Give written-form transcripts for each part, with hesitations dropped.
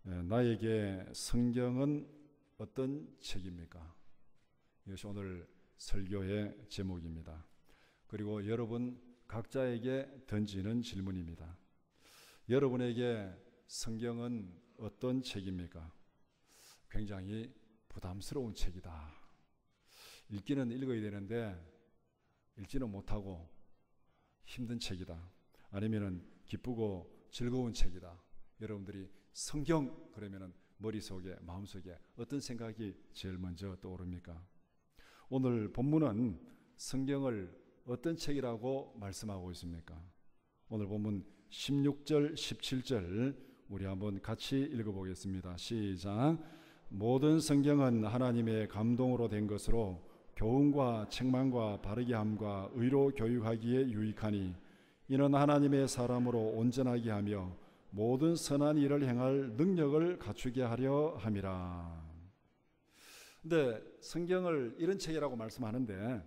나에게 성경은 어떤 책입니까? 이것이 오늘 설교의 제목입니다. 그리고 여러분 각자에게 던지는 질문입니다. 여러분에게 성경은 어떤 책입니까? 굉장히 부담스러운 책이다. 읽기는 읽어야 되는데 읽지는 못하고 힘든 책이다. 아니면은 기쁘고 즐거운 책이다. 여러분들이 성경 그러면은 머릿속에 마음속에 어떤 생각이 제일 먼저 떠오릅니까? 오늘 본문은 성경을 어떤 책이라고 말씀하고 있습니까? 오늘 본문 16절 17절 우리 한번 같이 읽어보겠습니다. 시작. 모든 성경은 하나님의 감동으로 된 것으로 교훈과 책망과 바르게 함과 의로 교육하기에 유익하니 이는 하나님의 사람으로 온전하게 하며 모든 선한 일을 행할 능력을 갖추게 하려 함이라. 근데 성경을 이런 책이라고 말씀하는데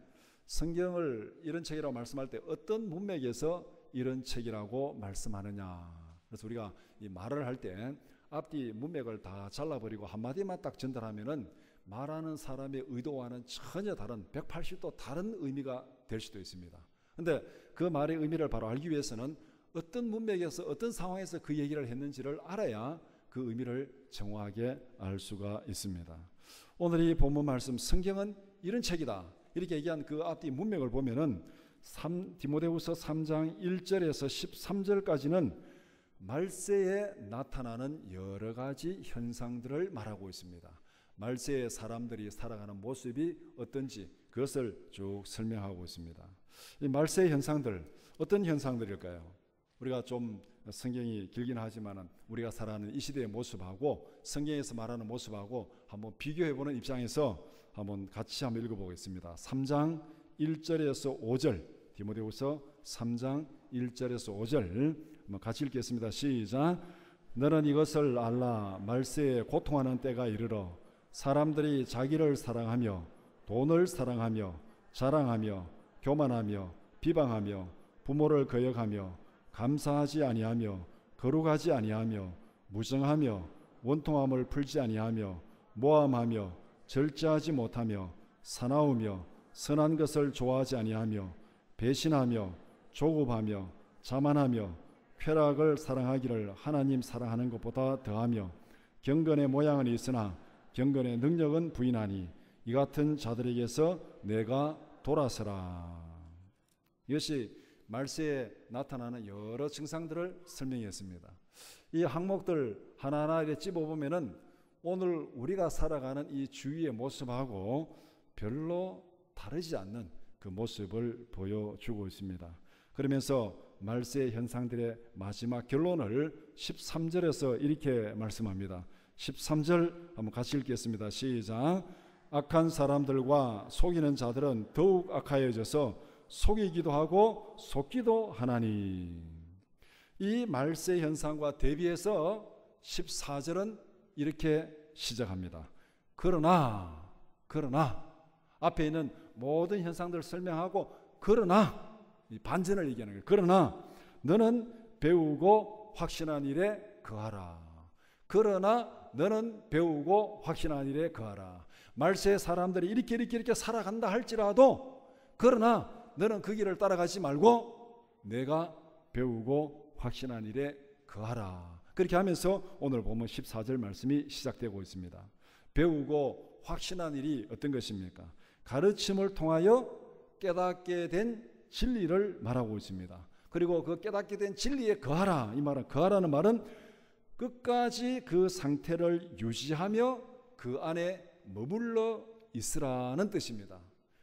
성경을 이런 책이라고 말씀할 때 어떤 문맥에서 이런 책이라고 말씀하느냐. 그래서 우리가 이 말을 할 때 앞뒤 문맥을 다 잘라버리고 한마디만 딱 전달하면은 말하는 사람의 의도와는 전혀 다른 180도 다른 의미가 될 수도 있습니다. 근데 그 말의 의미를 바로 알기 위해서는 어떤 문맥에서 어떤 상황에서 그 얘기를 했는지를 알아야 그 의미를 정확하게 알 수가 있습니다. 오늘 이 본문 말씀 성경은 이런 책이다 이렇게 얘기한 그 앞뒤 문맥을 보면은 디모데후서 3장 1절에서 13절까지는 말세에 나타나는 여러 가지 현상들을 말하고 있습니다. 말세에 사람들이 살아가는 모습이 어떤지 그것을 쭉 설명하고 있습니다. 이 말세의 현상들 어떤 현상들일까요? 우리가 좀 성경이 길긴 하지만 우리가 살아가는 이 시대의 모습하고 성경에서 말하는 모습하고 한번 비교해보는 입장에서 한번 같이 한번 읽어보겠습니다. 3장 1절에서 5절 디모데후서 3장 1절에서 5절 한번 같이 읽겠습니다. 시작. 너는 이것을 알라. 말세에 고통하는 때가 이르러 사람들이 자기를 사랑하며 돈을 사랑하며 자랑하며 교만하며 비방하며 부모를 거역하며 감사하지 아니하며 거룩하지 아니하며 무정하며 원통함을 풀지 아니하며 모함하며 절제하지 못하며 사나우며 선한 것을 좋아하지 아니하며 배신하며 조급하며 자만하며 쾌락을 사랑하기를 하나님 사랑하는 것보다 더하며 경건의 모양은 있으나 경건의 능력은 부인하니 이 같은 자들에게서 내가 돌아서라. 이것이 말세에 나타나는 여러 증상들을 설명했습니다. 이 항목들 하나하나 이렇게 찝어보면은 오늘 우리가 살아가는 이 주위의 모습하고 별로 다르지 않는 그 모습을 보여주고 있습니다. 그러면서 말세의 현상들의 마지막 결론을 13절에서 이렇게 말씀합니다. 13절 한번 같이 읽겠습니다. 시작. 악한 사람들과 속이는 자들은 더욱 악하여져서 속이기도 하고 속기도 하나니. 이 말세 현상과 대비해서 14절은 이렇게 시작합니다. 그러나 앞에 있는 모든 현상들을 설명하고 그러나 이 반전을 얘기하는 거예요. 그러나 너는 배우고 확신한 일에 거하라. 그러나 너는 배우고 확신한 일에 거하라. 말세의 사람들이 이렇게 살아간다 할지라도 그러나 너는 그 길을 따라가지 말고 내가 배우고 확신한 일에 거하라. 그렇게 하면서 오늘 보면 14절 말씀이 시작되고 있습니다. 배우고 확신한 일이 어떤 것입니까? 가르침을 통하여 깨닫게 된 진리를 말하고 있습니다. 그리고 그 깨닫게 된 진리에 거하라. 이 말은 거하라는 말은 끝까지 그 상태를 유지하며 그 안에 머물러 있으라는 뜻입니다.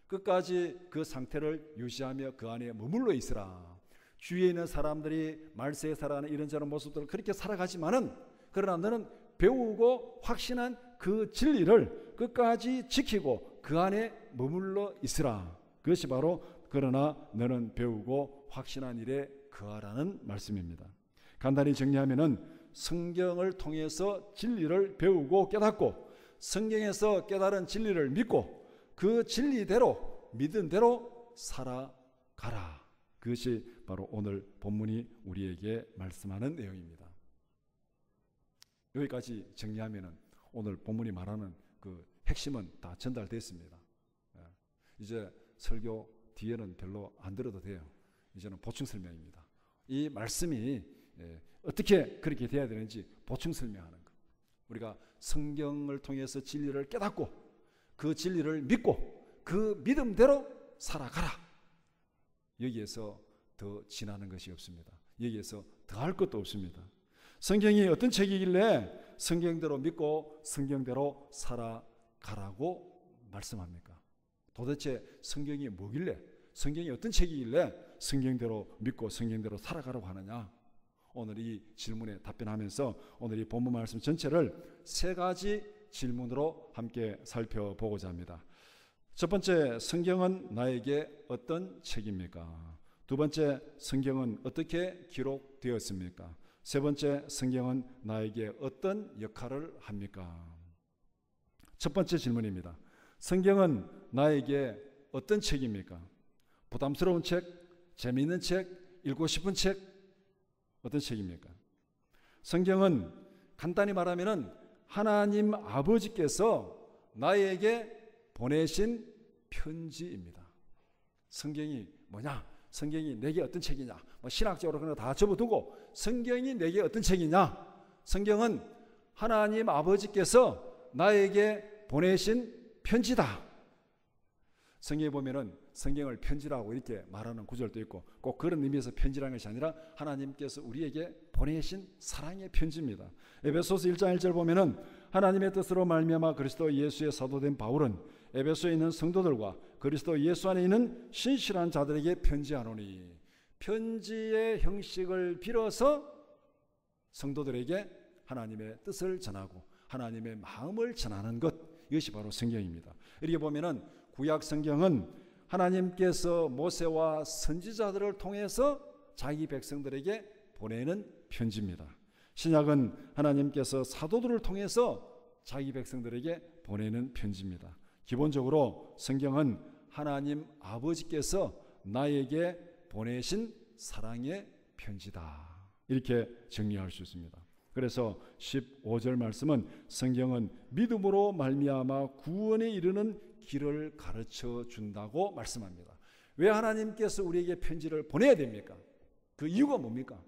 끝까지 그 상태를 유지하며 그 안에 머물러 있으라. 주위에 있는 사람들이 말세에 살아가는 이런저런 모습들을 그렇게 살아가지만은 그러나 너는 배우고 확신한 그 진리를 끝까지 지키고 그 안에 머물러 있으라. 그것이 바로 그러나 너는 배우고 확신한 일에 거하라는 말씀입니다. 간단히 정리하면은 성경을 통해서 진리를 배우고 깨닫고 성경에서 깨달은 진리를 믿고 그 진리대로 믿은 대로 살아가라. 그것이 바로 오늘 본문이 우리에게 말씀하는 내용입니다. 여기까지 정리하면은 오늘 본문이 말하는 그 핵심은 다 전달됐습니다. 이제 설교 뒤에는 별로 안 들어도 돼요. 이제는 보충 설명입니다. 이 말씀이 어떻게 그렇게 돼야 되는지 보충 설명하는 것. 우리가 성경을 통해서 진리를 깨닫고 그 진리를 믿고 그 믿음대로 살아가라. 여기에서 더 지나는 것이 없습니다. 여기에서 더 할 것도 없습니다. 성경이 어떤 책이길래 성경대로 믿고 성경대로 살아가라고 말씀합니까? 도대체 성경이 뭐길래, 성경이 어떤 책이길래 성경대로 믿고 성경대로 살아가라고 하느냐? 오늘 이 질문에 답변하면서 오늘 이 본문 말씀 전체를 세 가지 질문으로 함께 살펴보고자 합니다. 첫 번째, 성경은 나에게 어떤 책입니까? 두 번째, 성경은 어떻게 기록되었습니까? 세 번째, 성경은 나에게 어떤 역할을 합니까? 첫 번째 질문입니다. 성경은 나에게 어떤 책입니까? 부담스러운 책, 재미있는 책, 읽고 싶은 책, 어떤 책입니까? 성경은 간단히 말하면은 하나님 아버지께서 나에게 보내신 편지입니다. 성경이 뭐냐? 성경이 내게 어떤 책이냐? 신학적으로 그런 거 다 접어두고 성경이 내게 어떤 책이냐? 성경은 하나님 아버지께서 나에게 보내신 편지다. 성경에 보면은 성경을 편지라고 이렇게 말하는 구절도 있고 꼭 그런 의미에서 편지라는 것이 아니라 하나님께서 우리에게 보내신 사랑의 편지입니다. 에베소서 1장 1절 보면은 하나님의 뜻으로 말미암아 그리스도 예수의 사도된 바울은 에베소에 있는 성도들과 그리스도 예수 안에 있는 신실한 자들에게 편지하노니, 편지의 형식을 빌어서 성도들에게 하나님의 뜻을 전하고 하나님의 마음을 전하는 것, 이것이 바로 성경입니다. 이렇게 보면은 구약 성경은 하나님께서 모세와 선지자들을 통해서 자기 백성들에게 보내는 편지입니다. 신약은 하나님께서 사도들을 통해서 자기 백성들에게 보내는 편지입니다. 기본적으로 성경은 하나님 아버지께서 나에게 보내신 사랑의 편지다. 이렇게 정리할 수 있습니다. 그래서 15절 말씀은 성경은 믿음으로 말미암아 구원에 이르는 길을 가르쳐 준다고 말씀합니다. 왜 하나님께서 우리에게 편지를 보내야 됩니까? 그 이유가 뭡니까?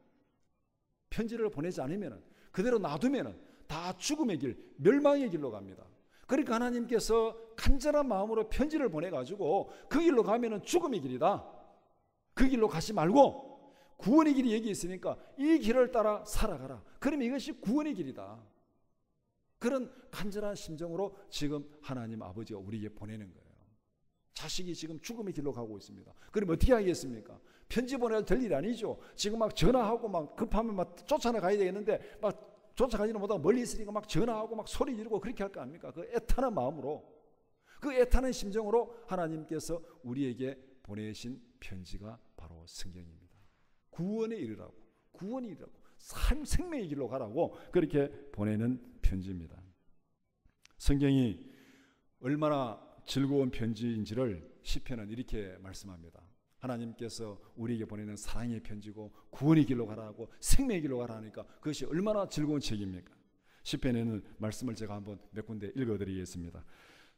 편지를 보내지 않으면, 그대로 놔두면 다 죽음의 길, 멸망의 길로 갑니다. 그러니까 하나님께서 간절한 마음으로 편지를 보내가지고 그 길로 가면 죽음의 길이다. 그 길로 가지 말고 구원의 길이 여기 있으니까 이 길을 따라 살아가라. 그러면 이것이 구원의 길이다. 그런 간절한 심정으로 지금 하나님 아버지가 우리에게 보내는 거예요. 자식이 지금 죽음의 길로 가고 있습니다. 그럼 어떻게 하겠습니까? 편지 보내야 될 일이 아니죠. 지금 막 전화하고 막 급하면 막 쫓아나 가야 되겠는데 막 쫓아가지는 못하고 멀리 있으니까 막 전화하고 막 소리 지르고 그렇게 할 거 아닙니까? 그 애타는 마음으로, 그 애타는 심정으로 하나님께서 우리에게 보내신 편지가 바로 성경입니다. 구원에 이르라고, 구원이 이르라고, 생명의 길로 가라고 그렇게 보내는 편지입니다. 성경이 얼마나 즐거운 편지인지를 시편은 이렇게 말씀합니다. 하나님께서 우리에게 보내는 사랑의 편지고 구원의 길로 가라고 생명의 길로 가라 하니까 그것이 얼마나 즐거운 책입니까? 시편에는 말씀을 제가 한번 몇 군데 읽어드리겠습니다.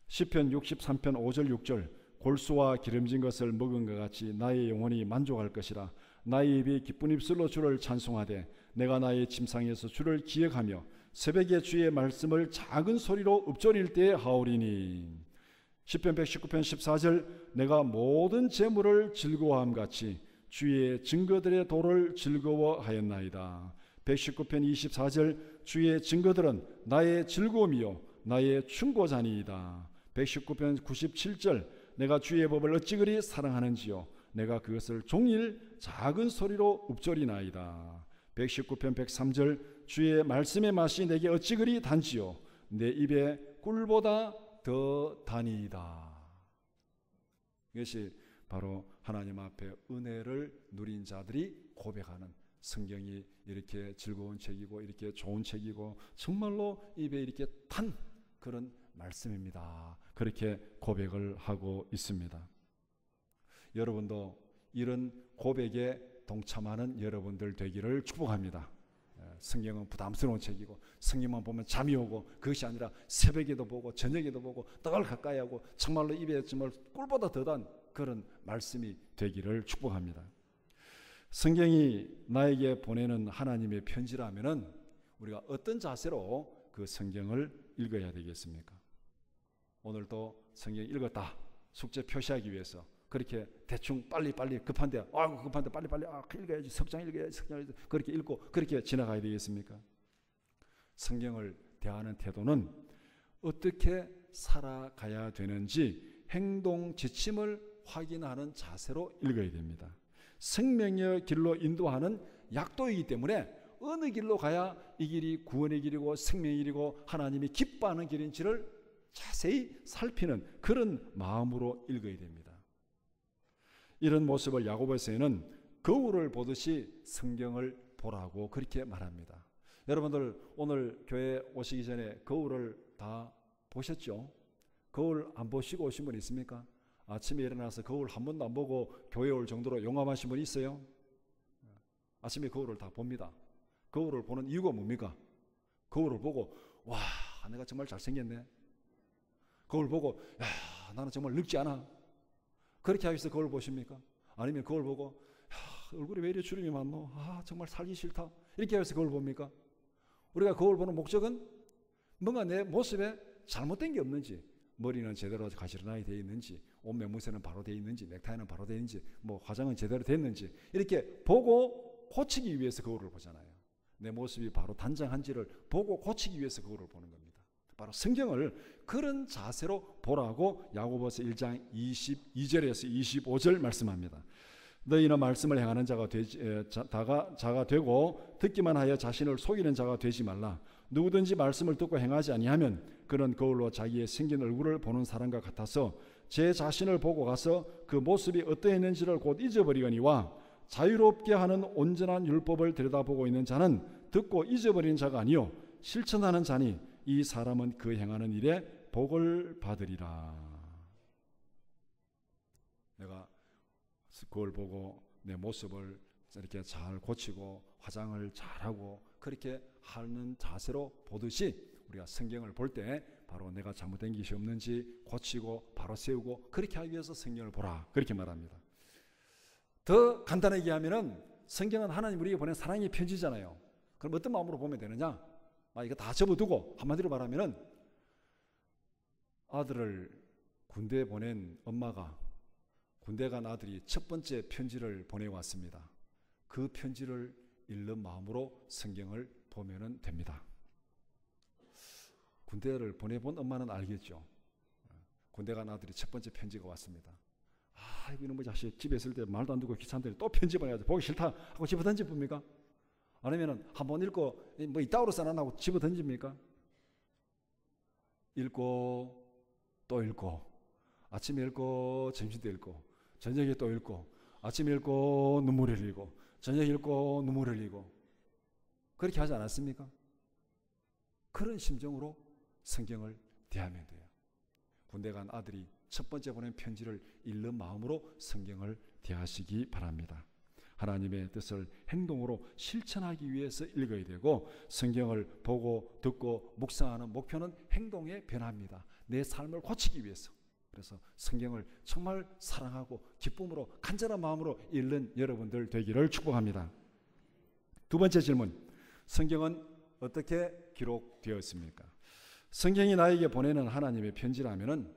시편 63편 5절 6절 골수와 기름진 것을 먹은 것 같이 나의 영혼이 만족할 것이라. 나의 입이 기쁜 입술로 주를 찬송하되 내가 나의 침상에서 주를 기억하며 새벽에 주의 말씀을 작은 소리로 읊조릴 때에 하오리니. 시편 119편 14절 내가 모든 재물을 즐거워함 같이 주의 증거들의 도를 즐거워하였나이다. 119편 24절 주의 증거들은 나의 즐거움이요 나의 충고자니이다. 119편 97절 내가 주의 법을 어찌 그리 사랑하는지요 내가 그것을 종일 작은 소리로 읊조리나이다. 119편 103절 주의 말씀의 맛이 내게 어찌 그리 단지요 내 입에 꿀보다 더 다니이다. 이것이 바로 하나님 앞에 은혜를 누린 자들이 고백하는, 성경이 이렇게 즐거운 책이고 이렇게 좋은 책이고 정말로 입에 이렇게 탄 그런 말씀입니다. 그렇게 고백을 하고 있습니다. 여러분도 이런 고백에 동참하는 여러분들 되기를 축복합니다. 성경은 부담스러운 책이고 성경만 보면 잠이 오고 그것이 아니라 새벽에도 보고 저녁에도 보고 늘 가까이 하고 정말로 입에 정말 꿀보다 더단 그런 말씀이 되기를 축복합니다. 성경이 나에게 보내는 하나님의 편지라면은 우리가 어떤 자세로 그 성경을 읽어야 되겠습니까? 오늘도 성경 읽었다. 숙제 표시하기 위해서 그렇게 대충 빨리 급한데 빨리 읽어야지 석장 읽어야지 그렇게 읽고 그렇게 지나가야 되겠습니까? 성경을 대하는 태도는 어떻게 살아가야 되는지 행동 지침을 확인하는 자세로 읽어야 됩니다. 생명의 길로 인도하는 약도이기 때문에 어느 길로 가야 이 길이 구원의 길이고 생명의 길이고 하나님이 기뻐하는 길인지를 자세히 살피는 그런 마음으로 읽어야 됩니다. 이런 모습을 야고보서에는 거울을 보듯이 성경을 보라고 그렇게 말합니다. 여러분들 오늘 교회 오시기 전에 거울을 다 보셨죠? 거울 안 보시고 오신 분 있습니까? 아침에 일어나서 거울 한 번도 안 보고 교회 올 정도로 용감하신 분 있어요? 아침에 거울을 다 봅니다. 거울을 보는 이유가 뭡니까? 거울을 보고 와 내가 정말 잘생겼네. 거울 보고 야 나는 정말 늙지 않아. 그렇게 하기 위해서 거울 보십니까? 아니면 거울 보고 야, 얼굴이 왜 이렇게 주름이 많노? 정말 살기 싫다. 이렇게 하기 위해서 거울 봅니까? 우리가 거울 보는 목적은 뭔가 내 모습에 잘못된 게 없는지, 머리는 제대로 가시런하게 되어 있는지, 옷 매무새는 바로 되어 있는지, 넥타이는 바로 되어 있는지, 뭐 화장은 제대로 됐는지 이렇게 보고 고치기 위해서 거울을 보잖아요. 내 모습이 바로 단정한지를 보고 고치기 위해서 거울을 보는 겁니다. 바로 성경을 그런 자세로 보라고 야고보서 1장 22절에서 25절 말씀합니다. 너희는 말씀을 행하는 자가 되고 듣기만 하여 자신을 속이는 자가 되지 말라. 누구든지 말씀을 듣고 행하지 아니하면 그런 거울로 자기의 생긴 얼굴을 보는 사람과 같아서 제 자신을 보고 가서 그 모습이 어떠했는지를 곧 잊어버리거니와 자유롭게 하는 온전한 율법을 들여다보고 있는 자는 듣고 잊어버리는 자가 아니요 실천하는 자니 이 사람은 그 행하는 일에 복을 받으리라. 내가 그걸 보고 내 모습을 이렇게 잘 고치고 화장을 잘하고 그렇게 하는 자세로 보듯이 우리가 성경을 볼 때 바로 내가 잘못된 것이 없는지 고치고 바로 세우고 그렇게 하기 위해서 성경을 보라 그렇게 말합니다. 더 간단하게 얘기하면은 성경은 하나님 우리에게 보낸 사랑의 편지잖아요. 그럼 어떤 마음으로 보면 되느냐? 이거 다 접어두고 한마디로 말하면은 아들을 군대에 보낸 엄마가 군대 간 아들이 첫 번째 편지를 보내왔습니다. 그 편지를 읽는 마음으로 성경을 보면 됩니다. 군대를 보내본 엄마는 알겠죠. 군대 간 아들이 첫 번째 편지가 왔습니다. 이놈의 자식 집에 있을 때 말도 안 듣고 귀찮은데 또 편지 보내야지 보기 싫다 하고 집어 던집니까? 아니면 한번 읽고 뭐 이따구로 써놨나고 집어 던집니까? 읽고 또 읽고 아침에 읽고 점심때 읽고 저녁에 또 읽고 아침에 읽고 눈물을 흘리고 저녁에 읽고 눈물을 흘리고 그렇게 하지 않았습니까? 그런 심정으로 성경을 대하면 돼요. 군대 간 아들이 첫 번째 보낸 편지를 읽는 마음으로 성경을 대하시기 바랍니다. 하나님의 뜻을 행동으로 실천하기 위해서 읽어야 되고 성경을 보고 듣고 묵상하는 목표는 행동의 변화입니다. 내 삶을 고치기 위해서. 그래서 성경을 정말 사랑하고 기쁨으로 간절한 마음으로 읽는 여러분들 되기를 축복합니다. 두 번째 질문. 성경은 어떻게 기록되었습니까? 성경이 나에게 보내는 하나님의 편지라면은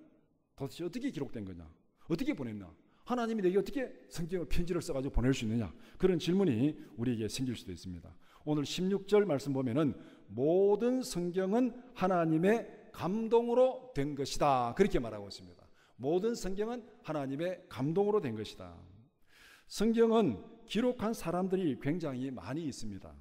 도대체 어떻게 기록된 거냐? 어떻게 보냈나? 하나님이 내게 어떻게 성경을 편지를 써가지고 보낼 수 있느냐? 그런 질문이 우리에게 생길 수도 있습니다. 오늘 16절 말씀 보면은 모든 성경은 하나님의 감동으로 된 것이다. 그렇게 말하고 있습니다. 모든 성경은 하나님의 감동으로 된 것이다. 성경은 기록한 사람들이 굉장히 많이 있습니다.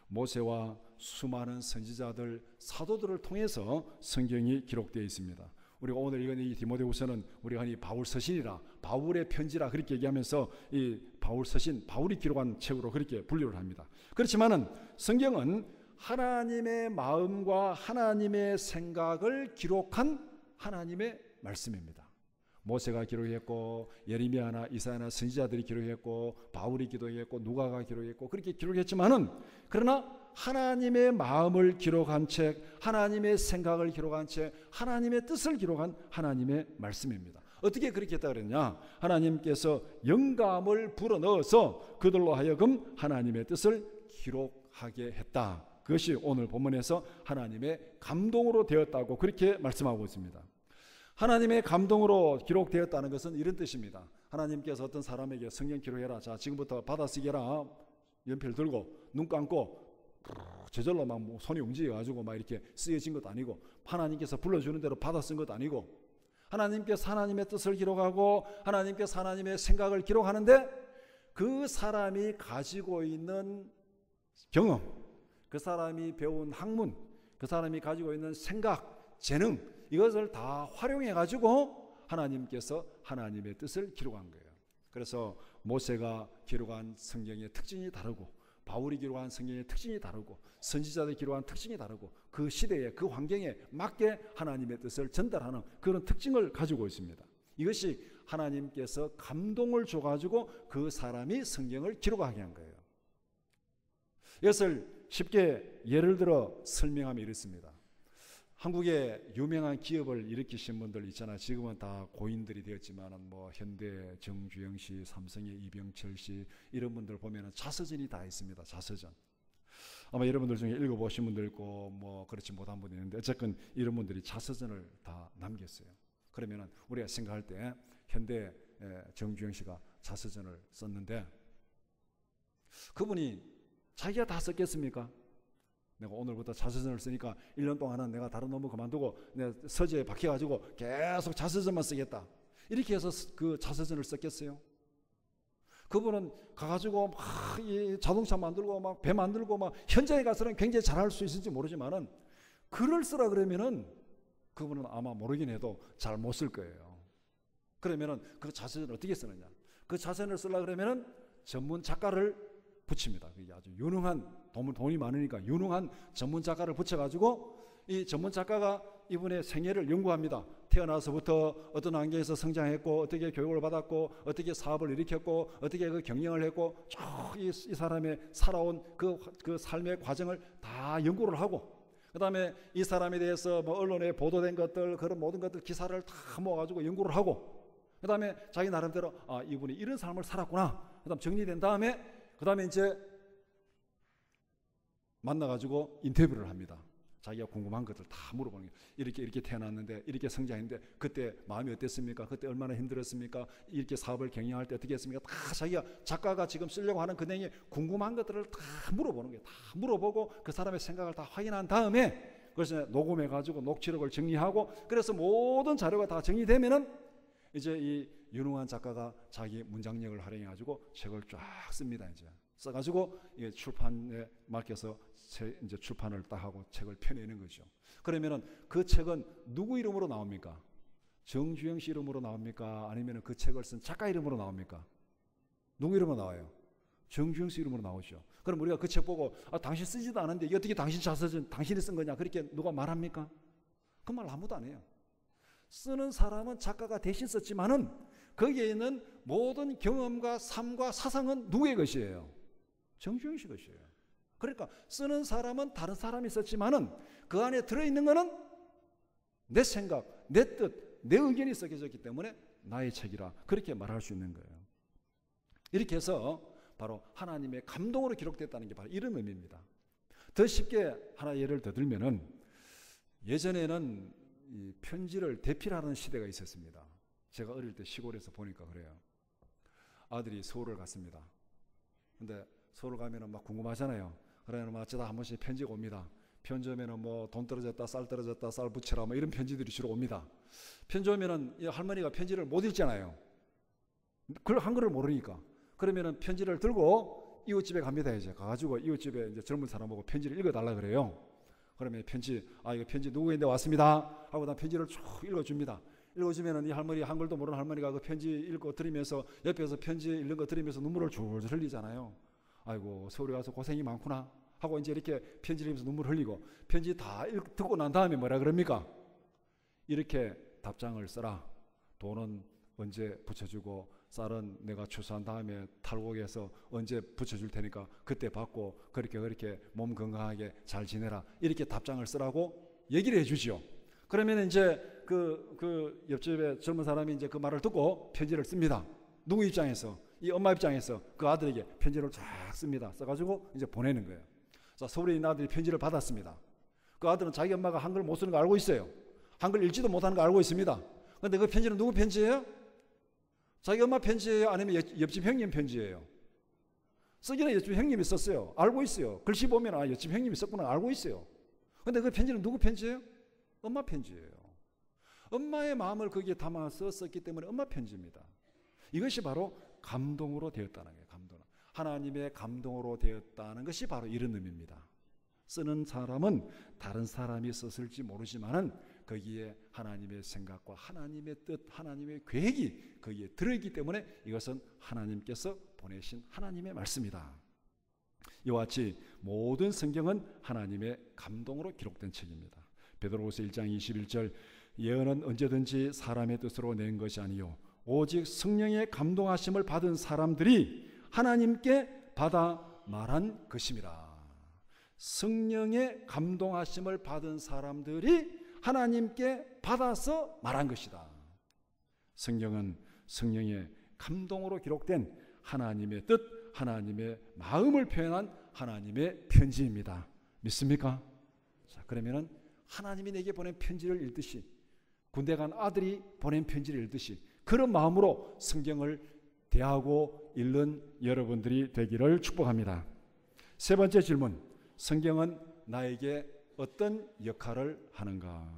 모세와 수많은 선지자들, 사도들을 통해서 성경이 기록되어 있습니다. 우리가 오늘 읽은 이 디모데후서는 우리가 흔히 바울 서신이라 바울의 편지라 그렇게 얘기하면서 이 바울 서신, 바울이 기록한 책으로 그렇게 분류를 합니다. 그렇지만은 성경은 하나님의 마음과 하나님의 생각을 기록한 하나님의 말씀입니다. 모세가 기록했고 예레미야나 이사야나 선지자들이 기록했고 바울이 기록했고 누가가 기록했고 그렇게 기록했지만은 그러나 하나님의 마음을 기록한 책, 하나님의 생각을 기록한 책, 하나님의 뜻을 기록한 하나님의 말씀입니다. 어떻게 그렇게 했다 그랬냐? 하나님께서 영감을 불어넣어서 그들로 하여금 하나님의 뜻을 기록하게 했다. 그것이 오늘 본문에서 하나님의 감동으로 되었다고 그렇게 말씀하고 있습니다. 하나님의 감동으로 기록되었다는 것은 이런 뜻입니다. 하나님께서 어떤 사람에게 성경 기록해라. 자, 지금부터 받아쓰기라. 연필 들고 눈 감고 저절로 막 손이 움직여가지고 막 이렇게 쓰여진 것도 아니고, 하나님께서 불러주는 대로 받아 쓴 것도 아니고, 하나님께서 하나님의 뜻을 기록하고 하나님께서 하나님의 생각을 기록하는데 그 사람이 가지고 있는 경험, 그 사람이 배운 학문, 그 사람이 가지고 있는 생각, 재능, 이것을 다 활용해 가지고 하나님께서 하나님의 뜻을 기록한 거예요. 그래서 모세가 기록한 성경의 특징이 다르고, 바울이 기록한 성경의 특징이 다르고, 선지자들이 기록한 특징이 다르고, 그 시대에 그 환경에 맞게 하나님의 뜻을 전달하는 그런 특징을 가지고 있습니다. 이것이 하나님께서 감동을 줘가지고 그 사람이 성경을 기록하게 한 거예요. 이것을 쉽게 예를 들어 설명하면 이렇습니다. 한국의 유명한 기업을 일으키신 분들 있잖아요. 지금은 다 고인들이 되었지만 뭐 현대 정주영 씨, 삼성의 이병철 씨, 이런 분들 보면은 자서전이 다 있습니다. 자서전. 아마 여러분들 중에 읽어보신 분들 있고 뭐 그렇지 못한 분이 있는데, 어쨌든 이런 분들이 자서전을 다 남겼어요. 그러면은 우리가 생각할 때 현대 정주영 씨가 자서전을 썼는데, 그분이 자기가 다 썼겠습니까? 내가 오늘부터 자서전을 쓰니까 1년 동안은 내가 다른 업무 그만두고 내가 서재에 박혀가지고 계속 자서전만 쓰겠다, 이렇게 해서 그 자서전을 썼겠어요? 그분은 가가지고 막 이 자동차 만들고 막 배 만들고 막 현장에 가서는 굉장히 잘할 수 있을지 모르지만은, 글을 쓰라 그러면은 그분은 아마 모르긴 해도 잘 못 쓸 거예요. 그러면은 그 자서전을 어떻게 쓰느냐? 그 자서전을 쓰려 그러면은 전문 작가를 붙입니다. 그게 아주 유능한, 돈이 많으니까 유능한 전문 작가를 붙여가지고 이 전문 작가가 이분의 생애를 연구합니다. 태어나서부터 어떤 환경에서 성장했고, 어떻게 교육을 받았고, 어떻게 사업을 일으켰고, 어떻게 그 경영을 했고, 쭉 이 사람의 살아온 그 삶의 과정을 다 연구를 하고, 그 다음에 이 사람에 대해서 뭐 언론에 보도된 것들, 그런 모든 것들 기사를 다 모아가지고 연구를 하고, 그 다음에 자기 나름대로 이분이 이런 삶을 살았구나, 그 다음 정리된 다음에, 그 다음에 이제 만나가지고 인터뷰를 합니다. 자기가 궁금한 것들 다 물어보는 거예요. 이렇게 태어났는데, 이렇게 성장했는데 그때 마음이 어땠습니까? 그때 얼마나 힘들었습니까? 이렇게 사업을 경영할 때 어떻게 했습니까? 다 자기가, 작가가 지금 쓰려고 하는 그 내용에 궁금한 것들을 다 물어보는 거예요. 다 물어보고 그 사람의 생각을 다 확인한 다음에 그래서 녹음해가지고 녹취록을 정리하고, 그래서 모든 자료가 다 정리되면은 이제 이 유능한 작가가 자기 문장력을 활용해가지고 책을 쫙 씁니다. 이제 써가지고 이게 출판에 맡겨서 이제 출판을 딱 하고 책을 펴내는 거죠. 그러면은 그 책은 누구 이름으로 나옵니까? 정주영 씨 이름으로 나옵니까? 아니면 그 책을 쓴 작가 이름으로 나옵니까? 누구 이름으로 나와요? 정주영 씨 이름으로 나오죠. 그럼 우리가 그 책 보고 당신 쓰지도 않은데 이게 어떻게 당신 자서전 당신이 쓴 거냐, 그렇게 누가 말합니까? 그 말 아무도 안 해요. 쓰는 사람은 작가가 대신 썼지만은 거기에 있는 모든 경험과 삶과 사상은 누구의 것이에요? 정주영 씨 것이에요. 그러니까 쓰는 사람은 다른 사람이 썼지만은 그 안에 들어있는 거는 내 생각, 내 뜻, 내 의견이 섞여졌기 때문에 나의 책이라, 그렇게 말할 수 있는 거예요. 이렇게 해서 바로 하나님의 감동으로 기록됐다는 게 바로 이런 의미입니다. 더 쉽게 하나 예를 더 들면은, 예전에는 이 편지를 대필하는 시대가 있었습니다. 제가 어릴 때 시골에서 보니까 그래요. 아들이 서울을 갔습니다. 근데 서울 가면은 막 궁금하잖아요. 그러면 막 어쩌다 한 번씩 편지가 옵니다. 편지 오면은 뭐 돈 떨어졌다, 쌀 떨어졌다, 쌀 붙여라, 뭐 이런 편지들이 주로 옵니다. 편지 오면은 이 할머니가 편지를 못 읽잖아요. 그걸 한글을 모르니까. 그러면은 편지를 들고 이웃집에 갑니다. 이제 가가지고 이웃집에 이제 젊은 사람 보고 편지를 읽어달라 그래요. 그러면 편지, 이거 편지 누구인데 왔습니다 하고 나 편지를 쭉 읽어줍니다. 읽어주면은 이 할머니, 한글도 모르는 할머니가 그 편지 읽고 들으면서, 옆에서 편지 읽는 거 들으면서 눈물을 줄줄 흘리잖아요. 아이고 서울에 와서 고생이 많구나 하고 이제 이렇게 편지를 읽으면서 눈물 흘리고, 편지 다 듣고 난 다음에 뭐라 그럽니까? 이렇게 답장을 써라. 돈은 언제 붙여주고 쌀은 내가 추수한 다음에 탈곡해서 언제 붙여줄 테니까 그때 받고 그렇게 몸 건강하게 잘 지내라, 이렇게 답장을 쓰라고 얘기를 해주지요. 그러면 이제 그 옆집에 젊은 사람이 이제 그 말을 듣고 편지를 씁니다. 누구 입장에서? 이 엄마 입장에서 그 아들에게 편지를 쫙 씁니다. 써가지고 이제 보내는 거예요. 자, 서울에 있는 아들이 편지를 받았습니다. 그 아들은 자기 엄마가 한글 못 쓰는 거 알고 있어요. 한글 읽지도 못하는 거 알고 있습니다. 그런데 그 편지는 누구 편지예요? 자기 엄마 편지예요? 아니면 옆집 형님 편지예요? 쓰기는 옆집 형님이 썼어요. 알고 있어요. 글씨 보면 옆집 형님이 썼구나 알고 있어요. 그런데 그 편지는 누구 편지예요? 엄마 편지예요. 엄마의 마음을 거기에 담아서 썼기 때문에 엄마 편지입니다. 이것이 바로 감동으로 되었다는 거예요. 감동. 하나님의 감동으로 되었다는 것이 바로 이런 의미입니다. 쓰는 사람은 다른 사람이 썼을지 모르지만은 거기에 하나님의 생각과 하나님의 뜻, 하나님의 계획이 거기에 들어있기 때문에 이것은 하나님께서 보내신 하나님의 말씀이다. 이와 같이 모든 성경은 하나님의 감동으로 기록된 책입니다. 베드로후서 1장 21절, 예언은 언제든지 사람의 뜻으로 낸 것이 아니요 오직 성령의 감동하심을 받은 사람들이 하나님께 받아 말한 것임이라. 성령의 감동하심을 받은 사람들이 하나님께 받아서 말한 것이다. 성경은 성령의 감동으로 기록된 하나님의 뜻, 하나님의 마음을 표현한 하나님의 편지입니다. 믿습니까? 자, 그러면은 하나님이 내게 보낸 편지를 읽듯이, 군대 간 아들이 보낸 편지를 읽듯이 그런 마음으로 성경을 대하고 읽는 여러분들이 되기를 축복합니다. 세 번째 질문, 성경은 나에게 어떤 역할을 하는가?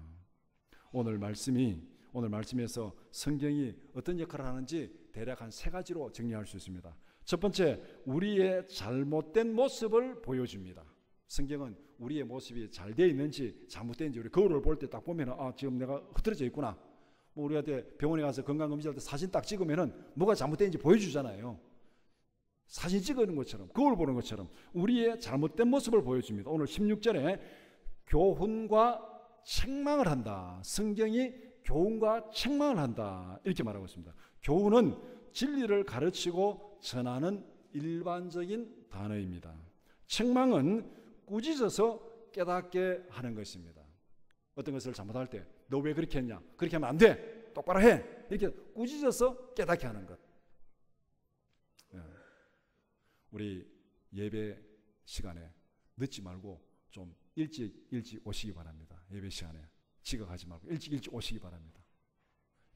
오늘 말씀에서 성경이 어떤 역할을 하는지 대략 한 세 가지로 정리할 수 있습니다. 첫 번째, 우리의 잘못된 모습을 보여줍니다. 성경은 우리의 모습이 잘 되어 있는지 잘못된지, 우리 거울을 볼 때 딱 보면 지금 내가 흐트러져 있구나. 우리가 병원에 가서 건강검진할 때 사진 딱 찍으면은 뭐가 잘못된지 보여주잖아요. 사진 찍는 것처럼, 거울 보는 것처럼 우리의 잘못된 모습을 보여줍니다. 오늘 16절에 교훈과 책망을 한다. 성경이 교훈과 책망을 한다. 이렇게 말하고 있습니다. 교훈은 진리를 가르치고 전하는 일반적인 단어입니다. 책망은 꾸짖어서 깨닫게 하는 것입니다. 어떤 것을 잘못할 때 너 왜 그렇게 했냐? 그렇게 하면 안 돼. 똑바로 해. 이렇게 꾸짖어서 깨닫게 하는 것. 우리 예배 시간에 늦지 말고 좀 일찍 오시기 바랍니다. 예배 시간에 지각하지 말고 일찍 오시기 바랍니다.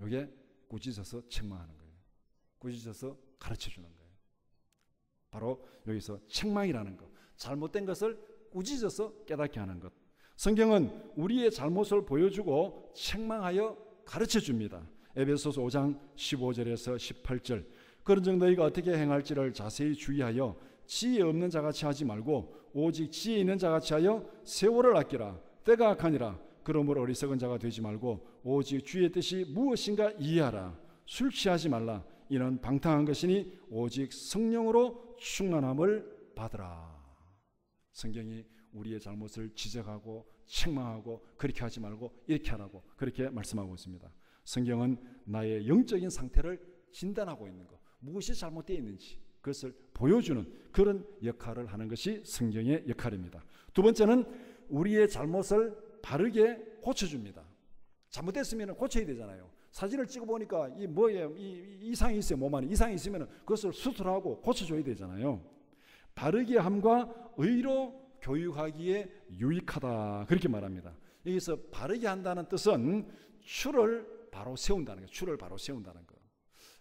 이게 꾸짖어서 책망하는 거예요. 꾸짖어서 가르쳐주는 거예요. 바로 여기서 책망이라는 것, 잘못된 것을 꾸짖어서 깨닫게 하는 것. 성경은 우리의 잘못을 보여주고 책망하여 가르쳐줍니다. 에베소서 5장 15절에서 18절, 그런즉 너희가 어떻게 행할지를 자세히 주의하여 지혜 없는 자같이 하지 말고 오직 지혜 있는 자같이 하여 세월을 아끼라. 때가 악하니라. 그러므로 어리석은 자가 되지 말고 오직 주의 뜻이 무엇인가 이해하라. 술 취하지 말라. 이는 방탕한 것이니 오직 성령으로 충만함을 받으라. 성경이 우리의 잘못을 지적하고 책망하고 그렇게 하지 말고 이렇게 하라고 그렇게 말씀하고 있습니다. 성경은 나의 영적인 상태를 진단하고 있는 것, 무엇이 잘못되어 있는지 그것을 보여주는 그런 역할을 하는 것이 성경의 역할입니다. 두 번째는 우리의 잘못을 바르게 고쳐줍니다. 잘못됐으면 고쳐야 되잖아요. 사진을 찍어보니까 이 이상이 있어요. 몸 안에 이상이 있으면 그것을 수술하고 고쳐줘야 되잖아요. 바르게 함과 의로 교육하기에 유익하다, 그렇게 말합니다. 여기서 바르게 한다는 뜻은 추를 바로 세운다는 거예요. 추를 바로 세운다는 거.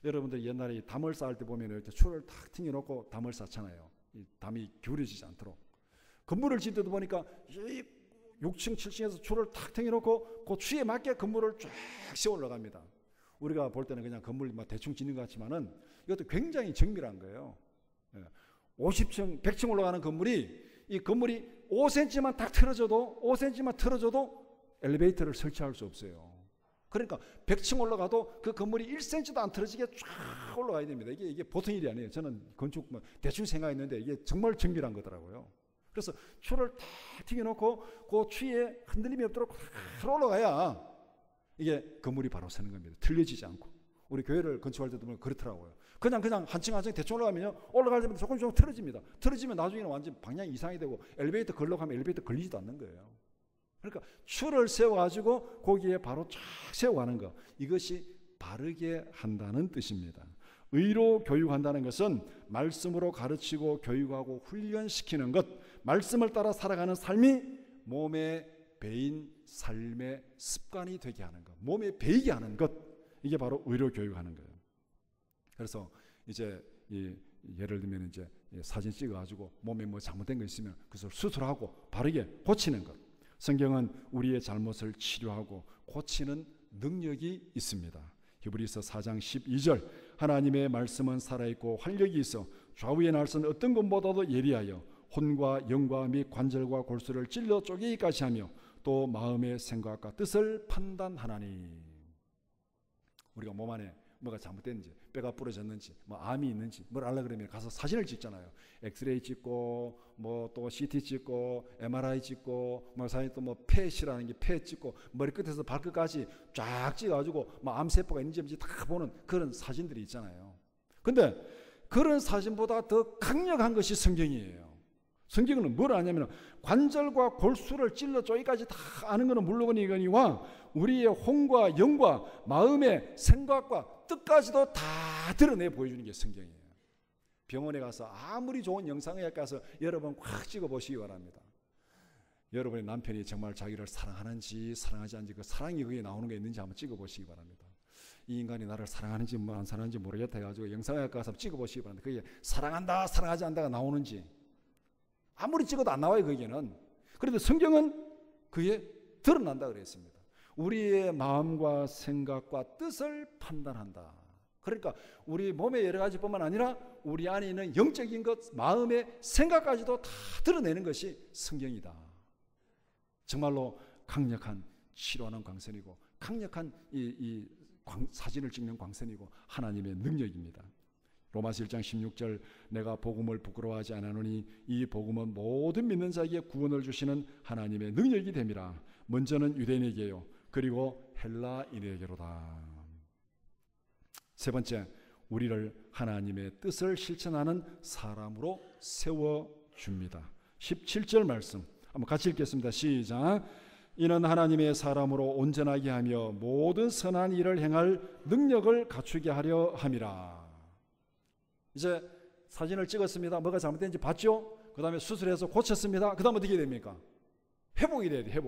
여러분들 옛날에 담을 쌓을 때 보면 이렇게 추를 탁 튕겨놓고 담을 쌓잖아요. 이 담이 기울어지지 않도록. 건물을 짓을 때도 보니까 6층, 7층에서 추를 탁 튕겨놓고 그 추에 맞게 건물을 쫙 세워 올라갑니다. 우리가 볼 때는 그냥 건물 대충 짓는 것 같지만은 이것도 굉장히 정밀한 거예요. 50층, 100층 올라가는 건물이, 이 건물이 5cm만 딱 틀어져도 5cm만 틀어져도 엘리베이터를 설치할 수 없어요. 그러니까 100층 올라가도 그 건물이 1cm도 안 틀어지게 쫙 올라가야 됩니다. 이게 보통 일이 아니에요. 저는 건축 대충 생각했는데 이게 정말 정밀한 거더라고요. 그래서 추를 탁 튀겨놓고 그 추위에 흔들림이 없도록 탁 올라가야 이게 건물이 바로 서는 겁니다. 틀려지지 않고. 우리 교회를 건축할 때도 보면 그렇더라고요. 그냥 한 층 한 층 대충 올라가면요, 올라갈 때마다 조금 틀어집니다. 틀어지면 나중에는 완전 방향이 이상이 되고 엘리베이터 걸러가면 엘리베이터 걸리지도 않는 거예요. 그러니까 줄을 세워가지고 거기에 바로 쫙 세워가는 것, 이것이 바르게 한다는 뜻입니다. 의로 교육한다는 것은 말씀으로 가르치고 교육하고 훈련시키는 것, 말씀을 따라 살아가는 삶이 몸에 배인 삶의 습관이 되게 하는 것, 몸에 배이게 하는 것, 이게 바로 의로 교육하는 거예요. 그래서 이제 예를 들면 이제 사진 찍어가지고 몸에 뭐 잘못된 거 있으면 그것을 수술하고 바르게 고치는 것. 성경은 우리의 잘못을 치료하고 고치는 능력이 있습니다. 히브리서 4장 12절, 하나님의 말씀은 살아있고 활력이 있어 좌우의 날선 어떤 것보다도 예리하여 혼과 영과 및 관절과 골수를 찔러 쪼개기까지 하며 또 마음의 생각과 뜻을 판단하나니. 우리가 몸 안에 뭐가 잘못됐는지, 뼈가 부러졌는지, 뭐 암이 있는지 뭘 알라 그러면 가서 사진을 찍잖아요. 엑스레이 찍고 뭐 또 CT 찍고 MRI 찍고 뭐 사진 또 뭐 펫이라는 게 펫 찍고 머리 끝에서 발끝까지 쫙 찍어가지고 뭐 암세포가 있는지 없는지 다 보는 그런 사진들이 있잖아요. 근데 그런 사진보다 더 강력한 것이 성경이에요. 성경은 뭘 아냐면 관절과 골수를 찔러 쪼기까지 다 아는 것은 물론이거니와 우리의 혼과 영과 마음의 생각과 뜻까지도 다 드러내 보여주는 게 성경이에요. 병원에 가서 아무리 좋은 영상의학 가서 여러분 꽉 찍어 보시기 바랍니다. 여러분의 남편이 정말 자기를 사랑하는지 사랑하지 않는지 그 사랑이 거기에 나오는 게 있는지 한번 찍어 보시기 바랍니다. 이 인간이 나를 사랑하는지 뭐 안 사랑하는지 모르겠다 해가지고 영상의학 가서 찍어 보시기 바랍니다. 그게 사랑한다 사랑하지 않다가 나오는지 아무리 찍어도 안 나와요. 거기에는. 그런데 성경은 그게 드러난다 그랬습니다. 우리의 마음과 생각과 뜻을 판단한다. 그러니까 우리 몸의 여러 가지 뿐만 아니라 우리 안에 있는 영적인 것, 마음의 생각까지도 다 드러내는 것이 성경이다. 정말로 강력한 치료하는 광선이고 강력한 사진을 찍는 광선이고 하나님의 능력입니다. 로마서 1장 16절, 내가 복음을 부끄러워하지 않으노니 이 복음은 모든 믿는 자에게 구원을 주시는 하나님의 능력이 됨이라. 먼저는 유대인에게요, 그리고 헬라인에게로다. 세 번째, 우리를 하나님의 뜻을 실천하는 사람으로 세워줍니다. 17절 말씀 한번 같이 읽겠습니다. 시작. 이는 하나님의 사람으로 온전하게 하며 모든 선한 일을 행할 능력을 갖추게 하려 함이라. 이제 사진을 찍었습니다. 뭐가 잘못된지 봤죠? 그 다음에 수술해서 고쳤습니다. 그 다음 어떻게 됩니까? 회복이 돼야 돼.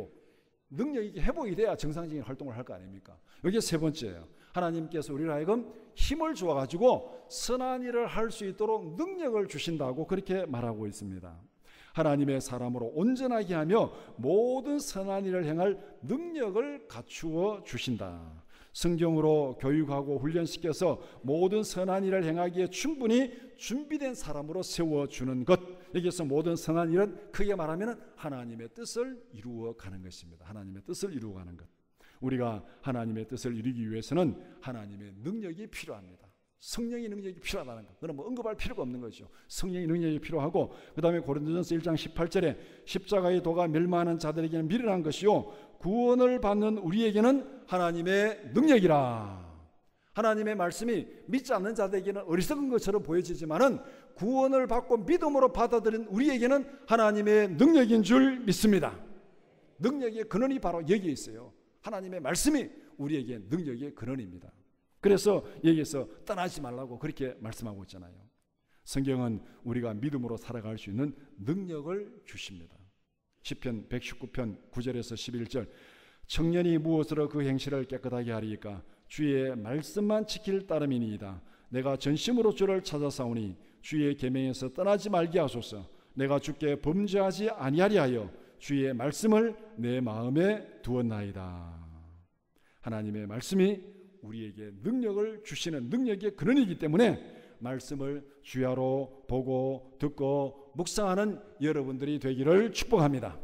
능력이 회복이 돼야 정상적인 활동을 할 거 아닙니까? 이게 세 번째예요. 하나님께서 우리를 하여금 힘을 주어가지고 선한 일을 할 수 있도록 능력을 주신다고 그렇게 말하고 있습니다. 하나님의 사람으로 온전하게 하며 모든 선한 일을 행할 능력을 갖추어 주신다. 성경으로 교육하고 훈련시켜서 모든 선한 일을 행하기에 충분히 준비된 사람으로 세워주는 것. 여기서 모든 선한 일은 크게 말하면 하나님의 뜻을 이루어가는 것입니다. 하나님의 뜻을 이루어가는 것. 우리가 하나님의 뜻을 이루기 위해서는 하나님의 능력이 필요합니다. 성령의 능력이 필요하다는 것. 그건 뭐 언급할 필요가 없는 거죠. 성령의 능력이 필요하고, 그 다음에 고린도전서 1장 18절에 십자가의 도가 멸망하는 자들에게는 미련한 것이요 구원을 받는 우리에게는 하나님의 능력이라. 하나님의 말씀이 믿지 않는 자들에게는 어리석은 것처럼 보여지지만은 구원을 받고 믿음으로 받아들인 우리에게는 하나님의 능력인 줄 믿습니다. 능력의 근원이 바로 여기에 있어요. 하나님의 말씀이 우리에게 능력의 근원입니다. 그래서 여기에서 떠나지 말라고 그렇게 말씀하고 있잖아요. 성경은 우리가 믿음으로 살아갈 수 있는 능력을 주십니다. 시편 119편 9절에서 11절, 청년이 무엇으로 그 행실을 깨끗하게 하리이까? 주의 말씀만 지킬 따름이니이다. 내가 전심으로 주를 찾아사오니 주의 계명에서 떠나지 말게 하소서. 내가 주께 범죄하지 아니하리 하여 주의 말씀을 내 마음에 두었나이다. 하나님의 말씀이 우리에게 능력을 주시는 능력의 근원이기 때문에 말씀을 주야로 보고 듣고 묵상하는 여러분들이 되기를 축복합니다.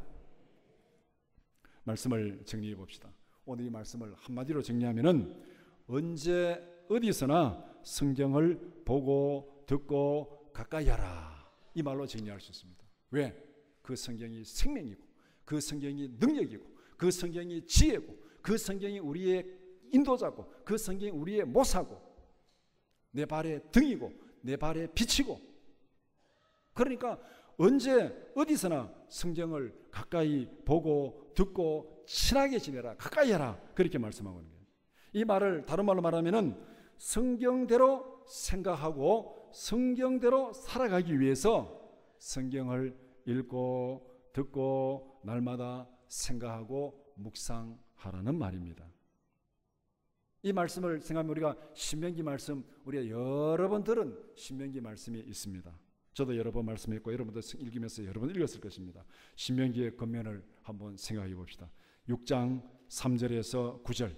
말씀을 정리해 봅시다. 오늘 이 말씀을 한마디로 정리하면은 언제 어디서나 성경을 보고 듣고 가까이 하라, 이 말로 정리할 수 있습니다. 왜? 그 성경이 생명이고 그 성경이 능력이고 그 성경이 지혜고 그 성경이 우리의 인도자고 그 성경이 우리의 모사고 내 발의 등이고 내 발의 빛이고. 그러니까 언제 어디서나 성경을 가까이 보고 듣고 친하게 지내라, 가까이 하라, 그렇게 말씀하고 있는 거예요. 이 말을 다른 말로 말하면은 성경대로 생각하고 성경대로 살아가기 위해서 성경을 읽고 듣고 날마다 생각하고 묵상하라는 말입니다. 이 말씀을 생각하면 우리가 신명기 말씀, 우리가 여러 번 들은 신명기 말씀이 있습니다. 저도 여러 번 말씀했고 여러분도 읽으면서 여러 번 읽었을 것입니다. 신명기의 겉면을 한번 생각해 봅시다. 6장 3절에서 9절.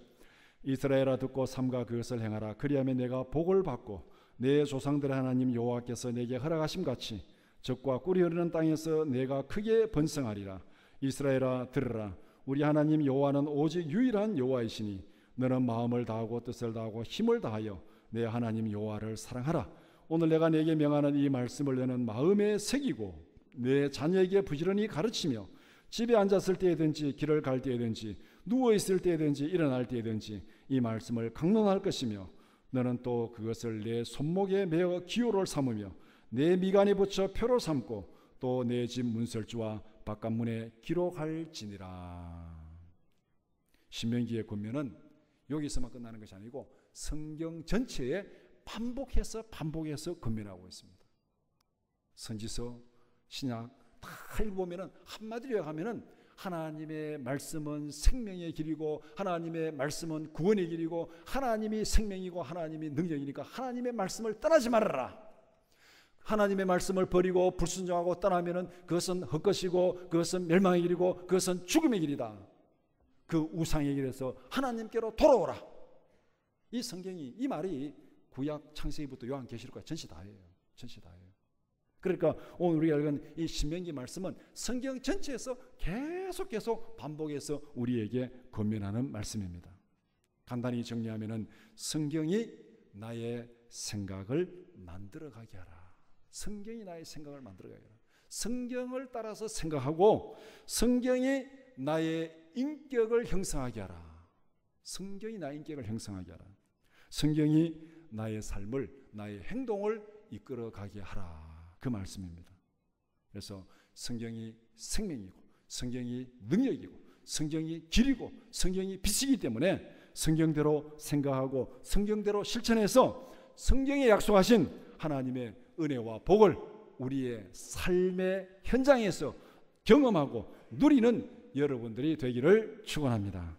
이스라엘아 듣고 삼가 그것을 행하라. 그리하면 내가 복을 받고 내 조상들의 하나님 여호와께서 내게 허락하심 같이 젖과 꿀이 흐르는 땅에서 내가 크게 번성하리라. 이스라엘아 들으라. 우리 하나님 여호와는 오직 유일한 여호와이시니 너는 마음을 다하고 뜻을 다하고 힘을 다하여 내 하나님 여호와를 사랑하라. 오늘 내가 내게 명하는 이 말씀을 너는 마음에 새기고 내 자녀에게 부지런히 가르치며 집에 앉았을 때든지 길을 갈 때든지 누워있을 때든지 일어날 때든지 이 말씀을 강론할 것이며 너는 또 그것을 내 손목에 메어 기호를 삼으며 내 미간에 붙여 표로 삼고 또 내 집 문설주와 바깥문에 기록할지니라. 신명기의 권면은 여기서만 끝나는 것이 아니고 성경 전체에 반복해서 권면하고 있습니다. 선지서, 신약 다 읽어보면은 한마디로 하면은 하나님의 말씀은 생명의 길이고 하나님의 말씀은 구원의 길이고 하나님이 생명이고 하나님이 능력이니까 하나님의 말씀을 떠나지 말아라. 하나님의 말씀을 버리고 불순종하고 떠나면은 그것은 헛것이고 그것은 멸망의 길이고 그것은 죽음의 길이다. 그 우상의 길에서 하나님께로 돌아오라. 이 성경이, 이 말이 구약 창세기부터 요한계시록까지 전시 다 해요. 전시 다 해요. 그러니까 오늘 우리가 읽은 이 신명기 말씀은 성경 전체에서 계속 반복해서 우리에게 권면하는 말씀입니다. 간단히 정리하면은 성경이 나의 생각을 만들어가게 하라. 성경이 나의 생각을 만들어가게 하라. 성경을 따라서 생각하고 성경이 나의 인격을 형성하게 하라. 성경이 나의 인격을 형성하게 하라. 성경이 나의 삶을, 나의 행동을 이끌어가게 하라. 그 말씀입니다. 그래서 성경이 생명이고 성경이 능력이고 성경이 길이고 성경이 빛이기 때문에 성경대로 생각하고 성경대로 실천해서 성경에 약속하신 하나님의 은혜와 복을 우리의 삶의 현장에서 경험하고 누리는 여러분들이 되기를 축원합니다.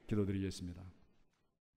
기도드리겠습니다.